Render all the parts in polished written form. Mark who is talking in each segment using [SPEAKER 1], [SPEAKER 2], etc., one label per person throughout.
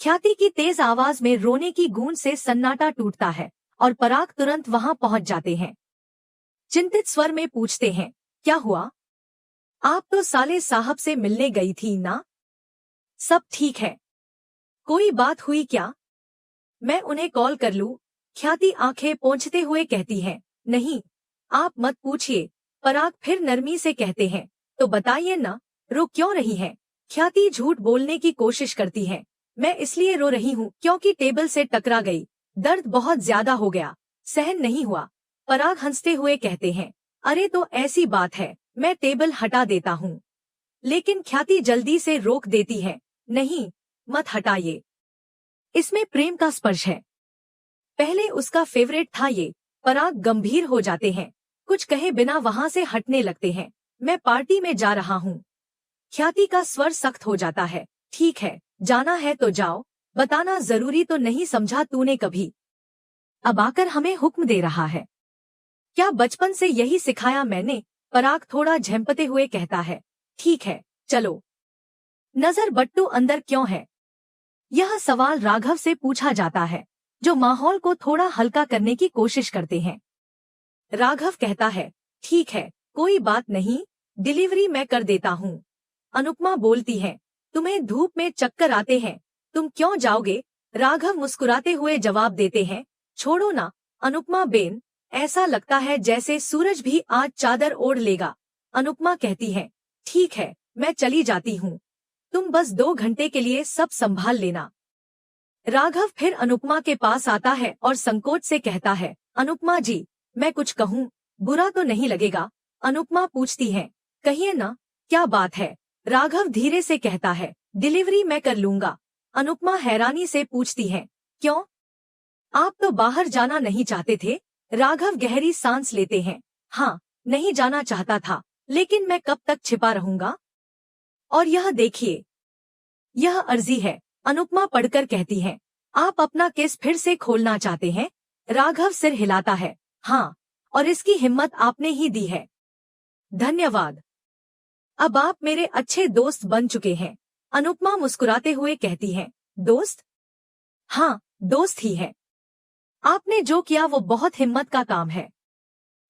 [SPEAKER 1] ख्याति की तेज आवाज में रोने की गूंज से सन्नाटा टूटता है और पराग तुरंत वहां पहुंच जाते हैं। चिंतित स्वर में पूछते हैं, क्या हुआ? आप तो साले साहब से मिलने गई थी ना? सब ठीक है? कोई बात हुई क्या? मैं उन्हें कॉल कर लूं? ख्याति आंखें पोंछते हुए कहती है, नहीं, आप मत पूछिए। पराग फिर नरमी से कहते हैं, तो बताइए ना, रो क्यों रही हैं? ख्याति झूठ बोलने की कोशिश करती है, मैं इसलिए रो रही हूँ क्योंकि टेबल से टकरा गई, दर्द बहुत ज्यादा हो गया, सहन नहीं हुआ। पराग हंसते हुए कहते हैं, अरे तो ऐसी बात है, मैं टेबल हटा देता हूँ। लेकिन ख्याति जल्दी से रोक देती है, नहीं, मत हटाइए, इसमें प्रेम का स्पर्श है, पहले उसका फेवरेट था ये। पराग गंभीर हो जाते हैं, कुछ कहे बिना वहां से हटने लगते हैं। मैं पार्टी में जा रहा हूँ। ख्याति का स्वर सख्त हो जाता है, ठीक है, जाना है तो जाओ, बताना जरूरी तो नहीं समझा तूने कभी? अब आकर हमें हुक्म दे रहा है? क्या बचपन से यही सिखाया मैंने? पराग थोड़ा झेंपते हुए कहता है, ठीक है, चलो। नजर बट्टू अंदर क्यों है? यह सवाल राघव से पूछा जाता है, जो माहौल को थोड़ा हल्का करने की कोशिश करते हैं। राघव कहता है, ठीक है, कोई बात नहीं, डिलीवरी मैं कर देता हूँ। अनुपमा बोलती है, तुम्हें धूप में चक्कर आते हैं, तुम क्यों जाओगे? राघव मुस्कुराते हुए जवाब देते हैं, छोड़ो ना अनुपमा बेन, ऐसा लगता है जैसे सूरज भी आज चादर ओढ़ लेगा। अनुपमा कहती है, ठीक है, मैं चली जाती हूँ, तुम बस 2 घंटे के लिए सब संभाल लेना। राघव फिर अनुपमा के पास आता है और संकोच से कहता है, अनुपमा जी, मैं कुछ कहूँ, बुरा तो नहीं लगेगा? अनुपमा पूछती है, कहिए ना, क्या बात है? राघव धीरे से कहता है, डिलीवरी मैं कर लूंगा। अनुपमा हैरानी से पूछती है, क्यों? आप तो बाहर जाना नहीं चाहते थे? राघव गहरी सांस लेते हैं, हाँ, नहीं जाना चाहता था, लेकिन मैं कब तक छिपा रहूंगा? और यह देखिए, यह अर्जी है। अनुपमा पढ़कर कहती है, आप अपना केस फिर से खोलना चाहते हैं? राघव सिर हिलाता है, हाँ, और इसकी हिम्मत आपने ही दी है। धन्यवाद, अब आप मेरे अच्छे दोस्त बन चुके हैं। अनुपमा मुस्कुराते हुए कहती है, दोस्त? हाँ, दोस्त ही है। आपने जो किया वो बहुत हिम्मत का काम है।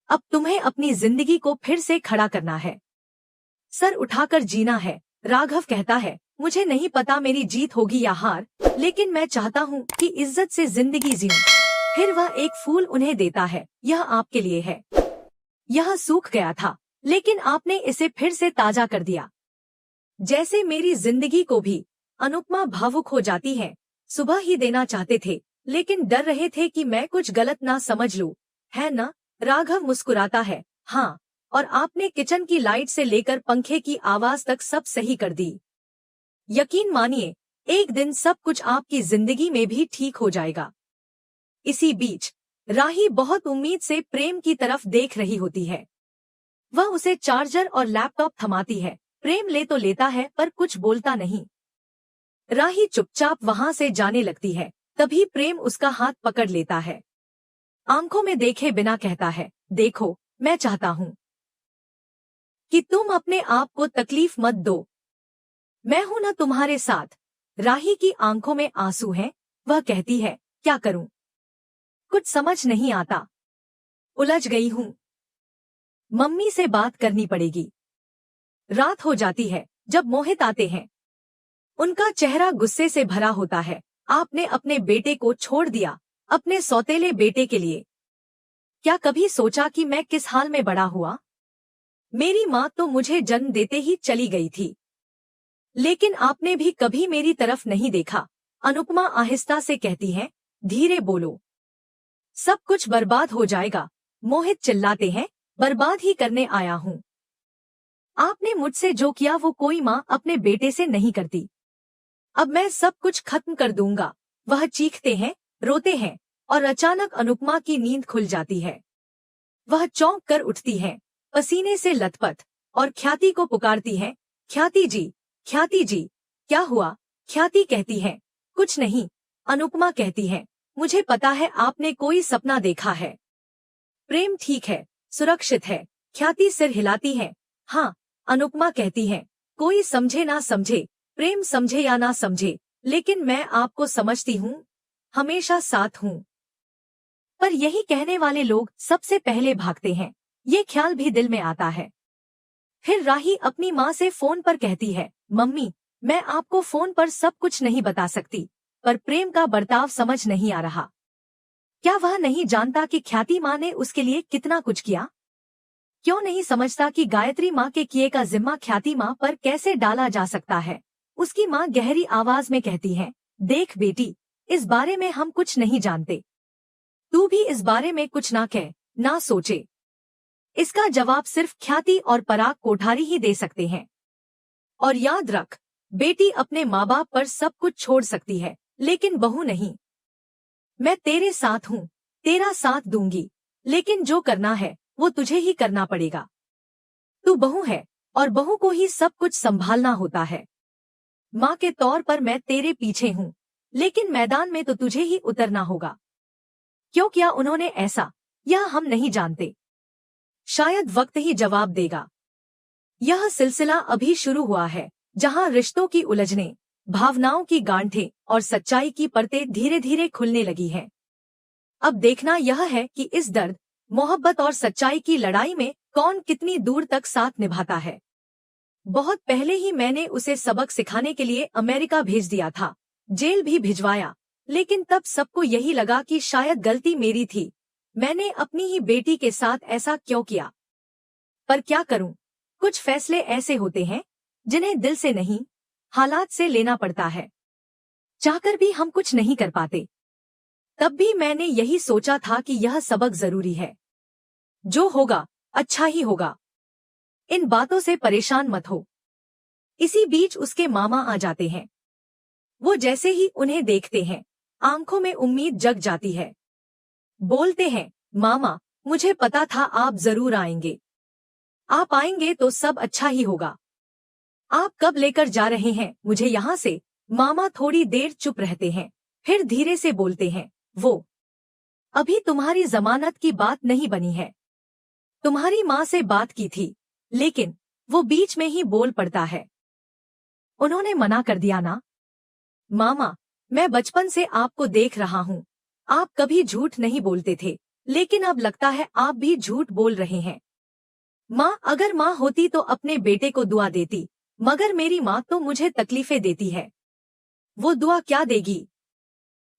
[SPEAKER 1] अब तुम्हें अपनी जिंदगी को फिर से खड़ा करना है, सर उठाकर जीना है। राघव कहता है, मुझे नहीं पता मेरी जीत होगी या हार, लेकिन मैं चाहता हूँ कि इज्जत से जिंदगी जीऊं। फिर वह एक फूल उन्हें देता है, यह आपके लिए है। यह सूख गया था, लेकिन आपने इसे फिर से ताजा कर दिया, जैसे मेरी जिंदगी को भी। अनुपमा भावुक हो जाती है, सुबह ही देना चाहते थे, लेकिन डर रहे थे कि मैं कुछ गलत ना समझ लूं, है ना? राघव मुस्कुराता है, हाँ, और आपने किचन की लाइट से लेकर पंखे की आवाज तक सब सही कर दी। यकीन मानिए, एक दिन सब कुछ आपकी जिंदगी में भी ठीक हो जाएगा। इसी बीच राही बहुत उम्मीद से प्रेम की तरफ देख रही होती है। वह उसे चार्जर और लैपटॉप थमाती है। प्रेम ले तो लेता है पर कुछ बोलता नहीं। राही चुपचाप वहां से जाने लगती है, तभी प्रेम उसका हाथ पकड़ लेता है। आंखों में देखे बिना कहता है, देखो, मैं चाहता हूँ कि तुम अपने आप को तकलीफ मत दो, मैं हूं ना तुम्हारे साथ। राही की आंखों में आंसू हैं, वह कहती है, क्या करूं, कुछ समझ नहीं आता, उलझ गई हूं, मम्मी से बात करनी पड़ेगी। रात हो जाती है जब मोहित आते हैं। उनका चेहरा गुस्से से भरा होता है। आपने अपने बेटे को छोड़ दिया, अपने सौतेले बेटे के लिए। क्या कभी सोचा कि मैं किस हाल में बड़ा हुआ? मेरी माँ तो मुझे जन्म देते ही चली गई थी, लेकिन आपने भी कभी मेरी तरफ नहीं देखा। अनुपमा आहिस्ता से कहती है, धीरे बोलो, सब कुछ बर्बाद हो जाएगा। मोहित चिल्लाते हैं, बर्बाद ही करने आया हूँ। आपने मुझसे जो किया वो कोई माँ अपने बेटे से नहीं करती। अब मैं सब कुछ खत्म कर दूंगा। वह चीखते हैं, रोते हैं, और अचानक अनुपमा की नींद खुल जाती है। वह चौंक कर उठती है, पसीने से लथपथ, और ख्याति को पुकारती है, ख्याति जी, ख्याति जी, क्या हुआ? ख्याति कहती है, कुछ नहीं। अनुपमा कहती है, मुझे पता है आपने कोई सपना देखा है। प्रेम ठीक है, सुरक्षित है। ख्याति सिर हिलाती है, हाँ। अनुपमा कहती है, कोई समझे ना समझे, प्रेम समझे या ना समझे, लेकिन मैं आपको समझती हूँ, हमेशा साथ हूँ। पर यही कहने वाले लोग सबसे पहले भागते हैं, ये ख्याल भी दिल में आता है। फिर राही अपनी माँ से फोन पर कहती है, मम्मी, मैं आपको फोन पर सब कुछ नहीं बता सकती, पर प्रेम का बर्ताव समझ नहीं आ रहा। क्या वह नहीं जानता कि ख्याति माँ ने उसके लिए कितना कुछ किया? क्यों नहीं समझता कि गायत्री माँ के किए का जिम्मा ख्याति माँ पर कैसे डाला जा सकता है? उसकी माँ गहरी आवाज में कहती है, देख बेटी, इस बारे में हम कुछ नहीं जानते। तू भी इस बारे में कुछ ना कह, ना सोचे। इसका जवाब सिर्फ ख्याति और पराग कोठारी ही दे सकते हैं। और याद रख, बेटी अपने माँ बाप पर सब कुछ छोड़ सकती है, लेकिन बहू नहीं। मैं तेरे साथ हूँ, तेरा साथ दूंगी, लेकिन जो करना है वो तुझे ही करना पड़ेगा। तू बहू है और बहू को ही सब कुछ संभालना होता है। माँ के तौर पर मैं तेरे पीछे हूँ, लेकिन मैदान में तो तुझे ही उतरना होगा। क्यों किया उन्होंने ऐसा, यह हम नहीं जानते। शायद वक्त ही जवाब देगा। यह सिलसिला अभी शुरू हुआ है, जहां रिश्तों की उलझने, भावनाओं की गांठें और सच्चाई की परतें धीरे धीरे खुलने लगी हैं। अब देखना यह है कि इस दर्द, मोहब्बत और सच्चाई की लड़ाई में कौन कितनी दूर तक साथ निभाता है। बहुत पहले ही मैंने उसे सबक सिखाने के लिए अमेरिका भेज दिया था, जेल भी भिजवाया, लेकिन तब सबको यही लगा कि शायद गलती मेरी थी। मैंने अपनी ही बेटी के साथ ऐसा क्यों किया? पर क्या करूं, कुछ फैसले ऐसे होते हैं जिन्हें दिल से नहीं, हालात से लेना पड़ता है। चाहकर भी हम कुछ नहीं कर पाते। तब भी मैंने यही सोचा था कि यह सबक जरूरी है। जो होगा अच्छा ही होगा। इन बातों से परेशान मत हो। इसी बीच उसके मामा आ जाते हैं। वो जैसे ही उन्हें देखते हैं, आंखों में उम्मीद जग जाती है। बोलते हैं, मामा, मुझे पता था आप जरूर आएंगे। आप आएंगे तो सब अच्छा ही होगा। आप कब लेकर जा रहे हैं मुझे यहाँ से? मामा थोड़ी देर चुप रहते हैं, फिर धीरे से बोलते हैं, वो अभी तुम्हारी जमानत की बात नहीं बनी है। तुम्हारी माँ से बात की थी, लेकिन वो बीच में ही बोल पड़ता है। उन्होंने मना कर दिया ना? मामा, मैं बचपन से आपको देख रहा हूँ। आप कभी झूठ नहीं बोलते थे, लेकिन अब लगता है आप भी झूठ बोल रहे हैं। माँ, अगर माँ होती तो अपने बेटे को दुआ देती, मगर मेरी माँ तो मुझे तकलीफें देती है। वो दुआ क्या देगी?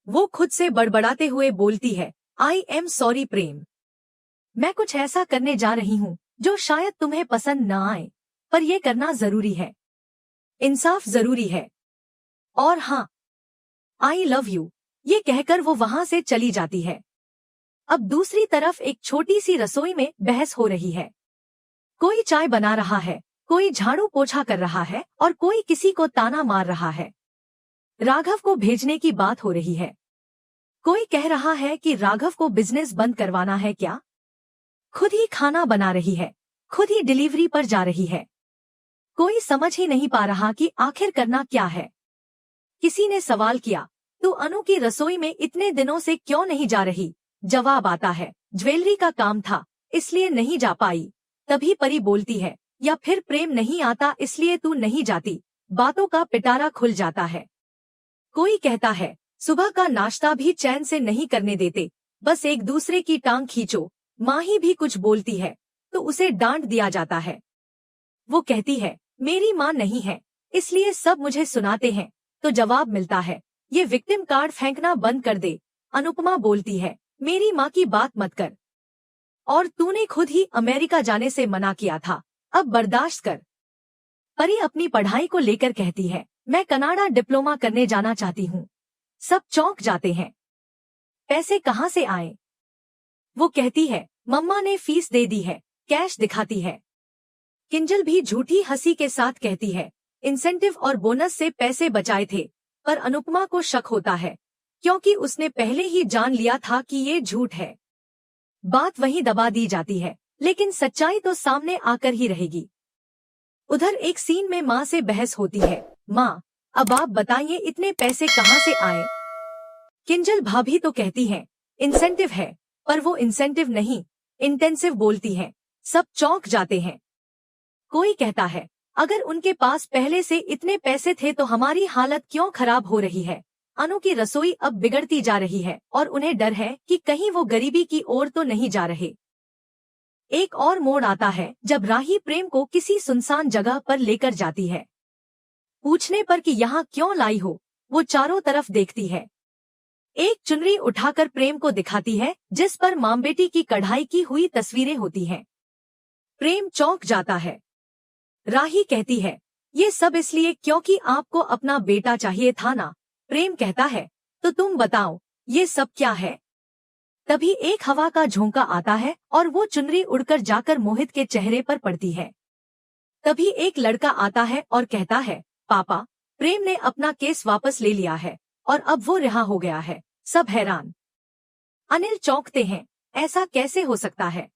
[SPEAKER 1] वो खुद से बड़बड़ाते हुए बोलती है, आई एम सॉरी प्रेम। मैं कुछ ऐसा करने जा रही हूँ जो शायद तुम्हें पसंद न आए, पर यह करना जरूरी है। इंसाफ जरूरी है। और हाँ, आई लव यू, ये कहकर वो वहां से चली जाती है। अब दूसरी तरफ एक छोटी सी रसोई में बहस हो रही है। कोई चाय बना रहा है, कोई झाड़ू पोछा कर रहा है और कोई किसी को ताना मार रहा है। राघव को भेजने की बात हो रही है। कोई कह रहा है कि राघव को बिजनेस बंद करवाना है क्या? खुद ही खाना बना रही है, खुद ही डिलीवरी पर जा रही है। कोई समझ ही नहीं पा रहा कि आखिर करना क्या है। किसी ने सवाल किया, तू अनु की रसोई में इतने दिनों से क्यों नहीं जा रही? जवाब आता है, ज्वेलरी का काम था, इसलिए नहीं जा पाई। तभी परी बोलती है, या फिर प्रेम नहीं आता इसलिए तू नहीं जाती। बातों का पिटारा खुल जाता है। कोई कहता है, सुबह का नाश्ता भी चैन से नहीं करने देते, बस एक दूसरे की टांग खींचो। माँ ही भी कुछ बोलती है तो उसे डांट दिया जाता है। वो कहती है, मेरी माँ नहीं है, इसलिए सब मुझे सुनाते हैं। तो जवाब मिलता है, ये विक्टिम कार्ड फेंकना बंद कर दे। अनुपमा बोलती है, मेरी माँ की बात मत कर। और तूने खुद ही अमेरिका जाने से मना किया था, अब बर्दाश्त कर। परी अपनी पढ़ाई को लेकर कहती है, मैं कनाडा डिप्लोमा करने जाना चाहती हूँ। सब चौंक जाते हैं। पैसे कहाँ से आए? वो कहती है, मम्मा ने फीस दे दी है। कैश दिखाती है। किंजल भी झूठी हंसी के साथ कहती है, इंसेंटिव और बोनस से पैसे बचाए थे। पर अनुपमा को शक होता है, क्योंकि उसने पहले ही जान लिया था कि ये झूठ है। बात वहीं दबा दी जाती है, लेकिन सच्चाई तो सामने आकर ही रहेगी। उधर एक सीन में माँ से बहस होती है, माँ, अब आप बताइए इतने पैसे कहाँ से आए? किंजल भाभी तो कहती है, इंसेंटिव है, पर वो इंसेंटिव नहीं, इंटेंसिव बोलती है। सब चौंक जाते हैं। कोई कहता है, अगर उनके पास पहले से इतने पैसे थे तो हमारी हालत क्यों खराब हो रही है। अनु की रसोई अब बिगड़ती जा रही है और उन्हें डर है कि कहीं वो गरीबी की ओर तो नहीं जा रहे। एक और मोड़ आता है जब राही प्रेम को किसी सुनसान जगह पर लेकर जाती है। पूछने पर कि यहाँ क्यों लाई हो, वो चारों तरफ देखती है। एक चुनरी उठाकर प्रेम को दिखाती है जिस पर मां बेटी की कढ़ाई की हुई तस्वीरें होती हैं। प्रेम चौंक जाता है। राही कहती है, ये सब इसलिए क्योंकि आपको अपना बेटा चाहिए था ना। प्रेम कहता है, तो तुम बताओ ये सब क्या है। तभी एक हवा का झोंका आता है और वो चुनरी उड़कर जाकर मोहित के चेहरे पर पड़ती है। तभी एक लड़का आता है और कहता है, पापा, प्रेम ने अपना केस वापस ले लिया है और अब वो रिहा हो गया है। सब हैरान। अनिल चौंकते हैं, ऐसा कैसे हो सकता है।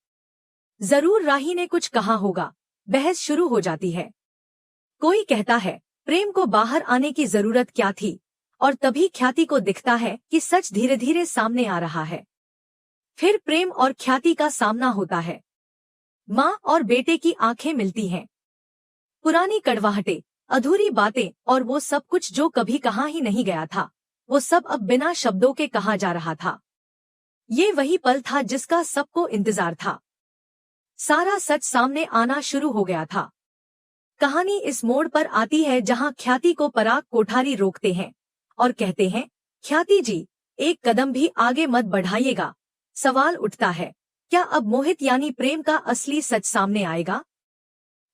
[SPEAKER 1] जरूर राही ने कुछ कहा होगा। बहस शुरू हो जाती है। कोई कहता है, प्रेम को बाहर आने की जरूरत क्या थी। और तभी ख्याति को दिखता है कि सच धीरे धीरे सामने आ रहा है। फिर प्रेम और ख्याति का सामना होता है। माँ और बेटे की आंखें मिलती हैं। पुरानी कड़वाहटें, अधूरी बातें और वो सब कुछ जो कभी कहा ही नहीं गया था, वो सब अब बिना शब्दों के कहा जा रहा था। ये वही पल था जिसका सबको इंतजार था। सारा सच सामने आना शुरू हो गया था। कहानी इस मोड़ पर आती है जहां ख्याति को पराग कोठारी रोकते हैं और कहते हैं, ख्याति जी, एक कदम भी आगे मत बढ़ाइएगा। सवाल उठता है, क्या अब मोहित यानी प्रेम का असली सच सामने आएगा?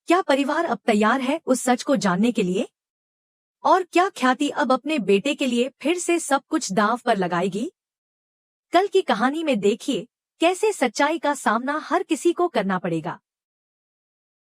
[SPEAKER 1] क्या परिवार अब तैयार है उस सच को जानने के लिए? और क्या ख्याति अब अपने बेटे के लिए फिर से सब कुछ दांव पर लगाएगी? कल की कहानी में देखिए कैसे सच्चाई का सामना हर किसी को करना पड़ेगा।